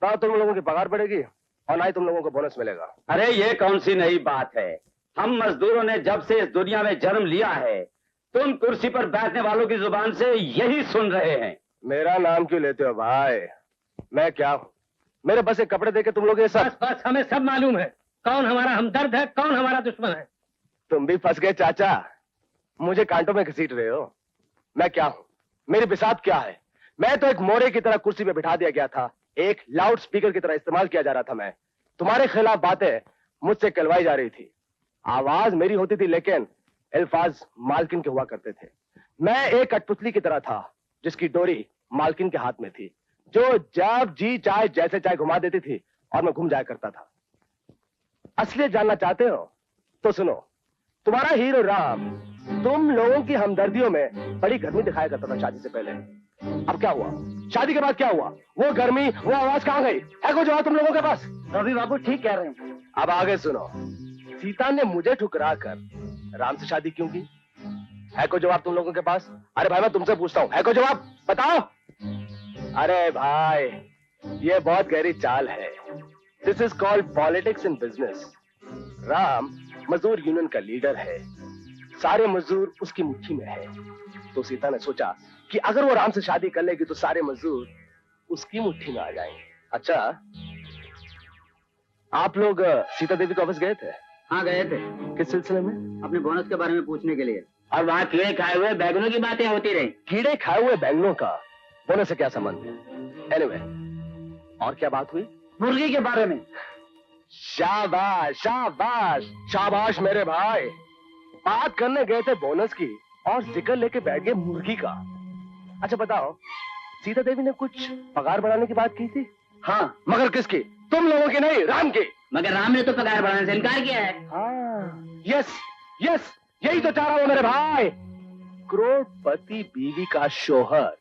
ना तुम लोगों की पगार बढ़ेगी और ना ही तुम लोगों को बोनस मिलेगा। अरे ये कौन सी नई बात है? हम मजदूरों ने जब से इस दुनिया में जन्म लिया है, तुम कुर्सी पर बैठने वालों की जुबान से यही सुन रहे हैं। मेरा नाम क्यों लेते हो भाई? मैं क्या हूँ? मेरे बस एक कपड़े देके तुम लोग ये सब। बस बस, हमें सब मालूम है कौन हमारा हमदर्द है, कौन हमारा दुश्मन है। तुम भी फंस गए चाचा, मुझे कांटों में घसीट रहे हो। मैं क्या हूँ? मेरी बिसात क्या है? मैं तो एक मोरे की तरह कुर्सी पे बिठा दिया गया था, एक लाउड स्पीकर की तरह इस्तेमाल किया जा रहा था। मैं तुम्हारे खिलाफ बातें मुझसे कहलवाई जा रही थी। आवाज मेरी होती थी लेकिन अल्फाज मालकिन के हुआ करते थे। मैं एक कठपुतली की तरह था जिसकी डोरी मालकिन के हाथ में थी, जो जब जी चाहे जैसे चाहे घुमा देती थी और मैं घूम जाया करता था। असलियत जानना चाहते हो तो सुनो। तुम्हारा हीरो राम तुम लोगों की हमदर्दियों में बड़ी गर्मी दिखाया करता था शादी से पहले। अब क्या हुआ? शादी के बाद क्या हुआ? वो गर्मी, वो आवाज कहां गई? है कोई जवाब तुम लोगों के पास? रवि बाबू ठीक कह रहे हैं। अब आगे सुनो। सीता ने मुझे ठुकरा कर राम से शादी क्यों की? है कोई जवाब तुम लोगों के पास? अरे भाई मैं तुमसे पूछता हूं, है कोई जवाब? बताओ। अरे भाई ये बहुत गहरी चाल है। This is called politics in business. Ram मजदूर यूनियन का लीडर है, सारे मजदूर उसकी मुट्ठी में है। तो सीता ने सोचा कि अगर वो राम से शादी कर लेगी तो सारे मजदूर उसकी मुट्ठी में आ जाएंगे। अच्छा, आप लोग सीता देवी के ऑफिस गए थे? हाँ गए थे। किस सिलसिले में? अपने बोनस के बारे में पूछने के लिए। और वहाँ कीड़े खाए हुए बैगनों की बातें होती रही। कीड़े खाए हुए बैंगनों का बोनस से क्या संबंध है? एनीवे, और क्या बात हुई? मुर्गी के बारे में। शाबाश शाबाश शाबाश मेरे भाई। बात करने गए थे बोनस की और जिक्र लेके बैठ गए मुर्गी का। अच्छा बताओ, सीता देवी ने कुछ पगार बढ़ाने की बात की थी? हाँ, मगर किसकी? तुम लोगों की नहीं, राम की। मगर राम ने तो पगार बढ़ाने से इनकार किया है। हाँ, यस यस, यही तो चाह रहा हूं मेरे भाई। करोड़पति बीवी का शोहर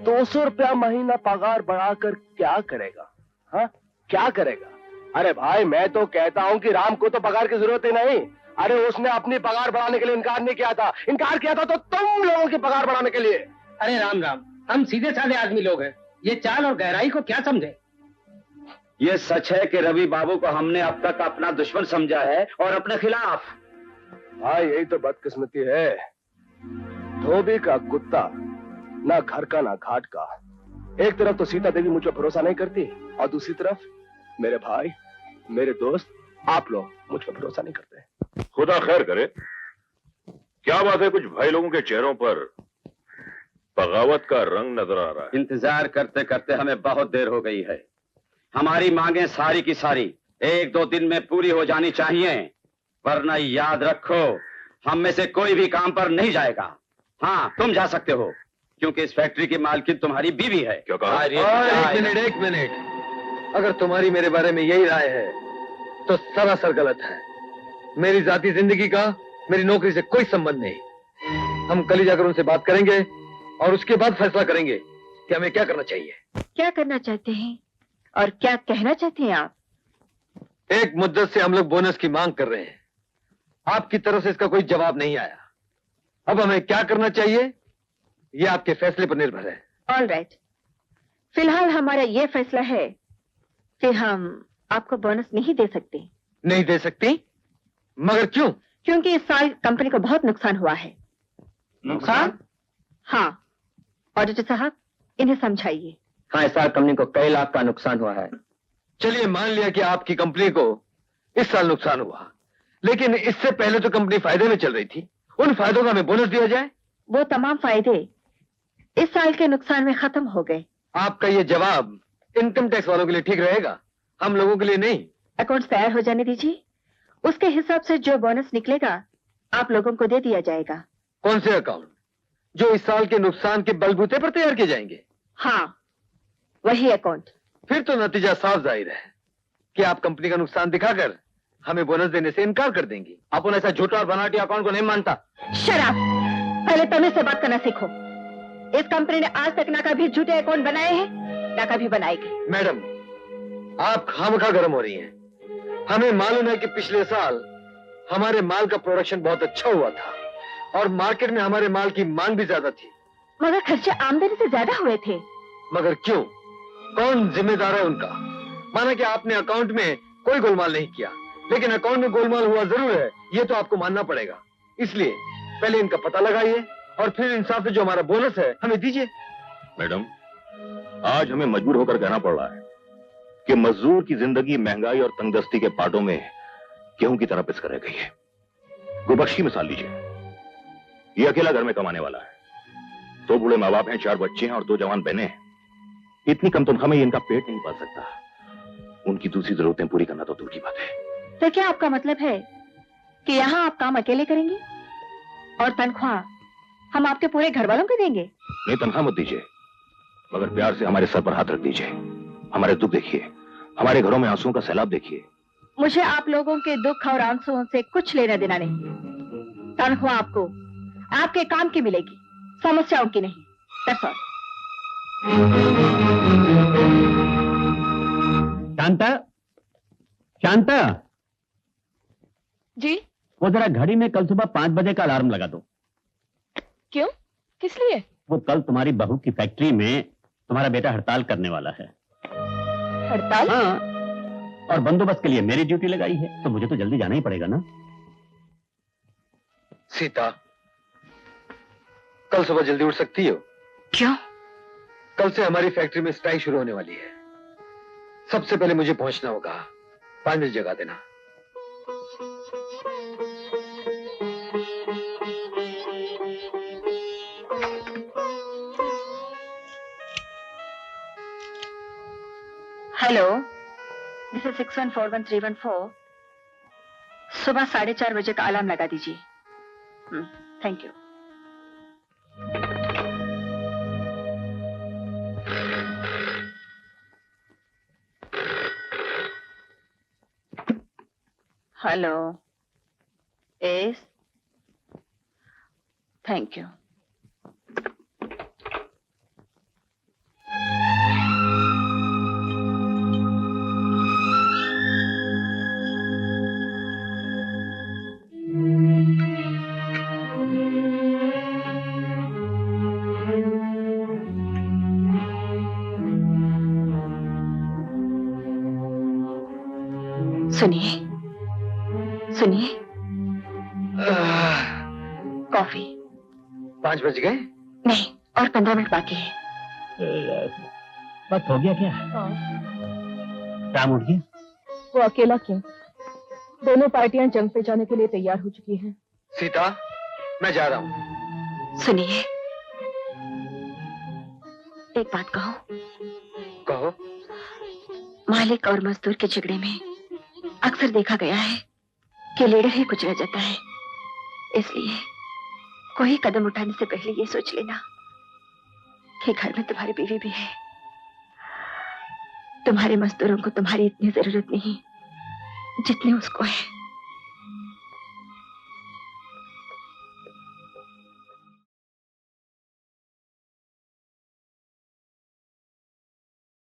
200 रुपया महीना पगार बढ़ाकर क्या करेगा? हाँ, क्या करेगा? अरे भाई मैं तो कहता हूं कि राम को तो पगार की जरूरत ही नहीं। अरे उसने अपनी पगार बढ़ाने के लिए इनकार नहीं किया था। इनकार किया था तो तुम लोगों की पगार बढ़ाने के लिए। अरे राम राम, हम सीधे साधे आदमी लोग हैं, ये चाल और गहराई को क्या समझे। ये सच है कि रवि बाबू को हमने अब तक अपना दुश्मन समझा है और अपने खिलाफ। भाई यही तो बदकिस्मती है। धोबी का कुत्ता, ना घर का ना घाट का। एक तरफ तो सीता देवी मुझ पर भरोसा नहीं करती और दूसरी तरफ मेरे भाई, मेरे दोस्त, आप लोग मुझ पर भरोसा नहीं करते। खुदा खैर करे। क्या बात है, कुछ भाई लोगों के चेहरों पर बगावत का रंग नजर आ रहा है। इंतजार करते करते हमें बहुत देर हो गई है। हमारी मांगें सारी की सारी 1-2 दिन में पूरी हो जानी चाहिए, वरना याद रखो हम में से कोई भी काम पर नहीं जाएगा। हाँ, तुम जा सकते हो क्योंकि इस फैक्ट्री की मालकिन तुम्हारी बीवी है। क्या कहा? एक मिनट, अगर तुम्हारी मेरे बारे में यही राय है तो सरासर गलत है। मेरी जाती जिंदगी का मेरी नौकरी से कोई संबंध नहीं। हम कल ही जाकर उनसे बात करेंगे और उसके बाद फैसला करेंगे कि हमें क्या करना चाहिए। क्या करना चाहते हैं और क्या कहना चाहते हैं आप? एक मुद्दत से हम लोग बोनस की मांग कर रहे हैं, आपकी तरफ से इसका कोई जवाब नहीं आया। अब हमें क्या करना चाहिए ये आपके फैसले पर निर्भर है। ऑल राइट, फिलहाल हमारा ये फैसला है कि हम आपको बोनस नहीं दे सकते। नहीं दे सकती? मगर क्यों? क्योंकि इस साल कंपनी को बहुत नुकसान हुआ है। नुकसान? हाँ, ऑडिटर साहब इन्हें समझाइए। हाँ, इस साल कंपनी को कई लाख का नुकसान हुआ है। चलिए मान लिया कि आपकी कंपनी को इस साल नुकसान हुआ, लेकिन इससे पहले तो कंपनी फायदे में चल रही थी। उन फायदों का हमें बोनस दिया जाए। वो तमाम फायदे इस साल के नुकसान में खत्म हो गए। आपका ये जवाब इनकम टैक्स वालों के लिए ठीक रहेगा, हम लोगों के लिए नहीं। अकाउंट्स तैयार हो जाने दीजिए, उसके हिसाब से जो बोनस निकलेगा आप लोगों को दे दिया जाएगा। कौन से अकाउंट? जो इस साल के नुकसान के बलबूते पर तैयार किए जाएंगे? हाँ, वही अकाउंट। फिर तो नतीजा साफ जाहिर है कि आप कंपनी का नुकसान दिखाकर हमें बोनस देने से इनकार कर देंगी। अपन ऐसा झूठा और बनावटी अकाउंट को नहीं मानता। शराब, पहले तमीज से बात करना सीखो। इस कंपनी ने आज तक ना कभी झूठे अकाउंट बनाए हैं ना कभी बनाएगी। मैडम, आप खामखा गर्म हो रही हैं। हमें मालूम है कि पिछले साल हमारे माल का प्रोडक्शन बहुत अच्छा हुआ था और मार्केट में हमारे माल की मांग भी ज्यादा थी। मगर खर्चे आमदनी से ज्यादा हुए थे। मगर क्यों? कौन जिम्मेदार है उनका? माना कि आपने अकाउंट में कोई गोलमाल नहीं किया, लेकिन अकाउंट में गोलमाल हुआ जरूर है, ये तो आपको मानना पड़ेगा। इसलिए पहले इनका पता लगाइए और फिर इंसाफ से जो हमारा बोनस है हमें दीजिए। मैडम, आज हमें मजबूर होकर कहना पड़ रहा है कि मजदूर की जिंदगी महंगाई और तंगदस्ती के पाटों में गेहूं की तरह पिस कर रह गई है। गुरबख्श की मिसाल लीजिए, ये अकेला घर में कमाने वाला है, 2 बूढ़े माँ बाप हैं, 4 बच्चे हैं और 2 जवान बहनें हैं। इतनी कम तनख्वाह में ये इनका पेट नहीं पाल सकता। उनकी दूसरी जरूरतें पूरी करना तो दूर की बात है। तो क्या आपका मतलब है कि यहाँ आप काम अकेले करेंगे और तनख्वाह हम आपके पूरे घर वालों को देंगे? नहीं, तनख्वाह मत दीजिए, मगर प्यार से हमारे सर पर हाथ रख दीजिए। हमारे दुख देखिए, हमारे घरों में आंसुओं का सैलाब देखिए। मुझे आप लोगों के दुख और आंसुओं से कुछ लेना देना नहीं। तनख्वाह आपको आपके काम की मिलेगी, समस्याओं की नहीं। That's all। शांता, शांता, जी? वो जरा घड़ी में कल सुबह 5 बजे का अलार्म लगा दो। क्यों? किस लिए? वो कल तुम्हारी बहू की फैक्ट्री में तुम्हारा बेटा हड़ताल करने वाला है। हड़ताल? हाँ, और बंदोबस्त के लिए मेरी ड्यूटी लगाई है, तो मुझे तो जल्दी जाना ही पड़ेगा ना। सीता, कल सुबह जल्दी उठ सकती हो? क्यों? कल से हमारी फैक्ट्री में स्ट्राइक शुरू होने वाली है। सबसे पहले मुझे पहुंचना होगा। 5 मिनट जगा देना। Hello, this is 6141-314। सुबह 4:30 बजे का अलार्म लगा दीजिए। Thank you. Hello, yes, thank you. सुनिए, सुनिए, कॉफी। 5 बज गए? नहीं, और 15 मिनट बाकी है। बस हो गया क्या? शाम उठ गया? वो अकेला क्यों? दोनों पार्टियां जंग पे जाने के लिए तैयार हो चुकी हैं। सीता, मैं जा रहा हूं। सुनिए, एक बात कहो। कहो। मालिक और मजदूर के झगड़े में अक्सर देखा गया है कि लीडर ही कुचला जाता है। इसलिए कोई कदम उठाने से पहले ये सोच लेना कि घर में तुम्हारी बीवी भी है। तुम्हारे मजदूरों को तुम्हारी इतनी जरूरत नहीं जितनी उसको है।